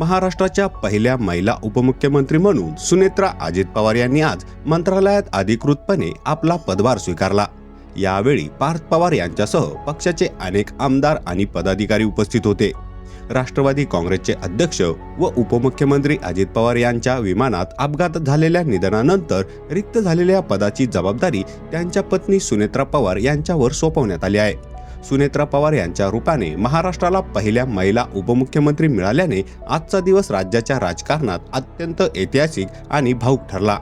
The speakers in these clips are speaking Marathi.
महाराष्ट्राच्या पहिल्या महिला उपमुख्यमंत्री म्हणून सुनेत्रा अजित पवार यांनी आज मंत्रालयात अधिकृतपणे आपला पदभार स्वीकारला। यावेळी पार्थ पवार यांच्यासह पक्षाचे अनेक आमदार आणि पदाधिकारी उपस्थित होते। राष्ट्रवादी काँग्रेसचे अध्यक्ष व उपमुख्यमंत्री अजित पवार यांच्या विमानात अपघात झालेल्या निधनानंतर रिक्त झालेल्या पदाची जबाबदारी त्यांच्या पत्नी सुनेत्रा पवार यांच्यावर सोपवण्यात आली आहे। सुनेत्रा पवार यांच्या रूपाने महाराष्ट्राला पहिल्या महिला उपमुख्यमंत्री मिळाल्याने आजचा दिवस राज्याच्या राजकारणात अत्यंत ऐतिहासिक आणि भावुक ठरला।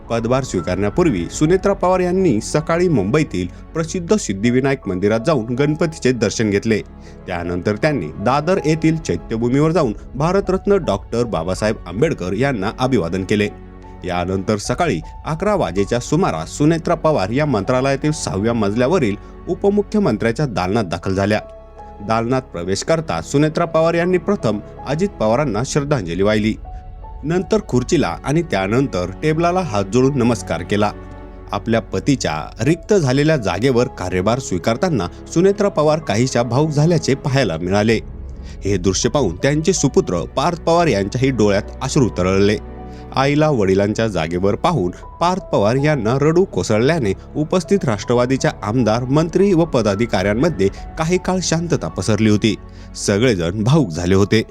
पदभार स्वीकारण्यापूर्वी सुनेत्रा पवार यांनी सकाळी मुंबईतील प्रसिद्ध सिद्धिविनायक मंदिरात जाऊन गणपतीचे दर्शन घेतले। त्यानंतर त्यांनी दादर येथील चैत्यभूमीवर जाऊन भारतरत्न डॉक्टर बाबासाहेब आंबेडकर यांना अभिवादन केले। यानंतर सकाळी 11 वाजेच्या सुमारास सुनेत्रा पवार या मंत्रालयातील 6व्या मजल्यावरील उपमुख्यमंत्र्याच्या दालनात दाखल झाल्या। दालनात प्रवेश करता सुनेत्रा पवार यांनी प्रथम अजित पवारांना श्रद्धांजली वाहिली, नंतर खुर्चीला आणि त्यानंतर टेबलाला हात जोडून नमस्कार केला। आपल्या पतीच्या रिक्त झालेल्या जागेवर कार्यभार स्वीकारताना सुनेत्रा पवार काहीशा भावुक झाल्याचे पाहायला मिळाले। हे दृश्य पाहून त्यांचे सुपुत्र पार्थ पवार यांच्याही डोळ्यात अश्रू तरळले। आईला वडिलांच्या जागेवर पाहून पार्थ पवार यांना रडू कोसळल्याने उपस्थित राष्ट्रवादीच्या आमदार, मंत्री व पदाधिकाऱ्यांमध्ये काही काळ शांतता पसरली होती। सगळेजण भावुक झाले होते।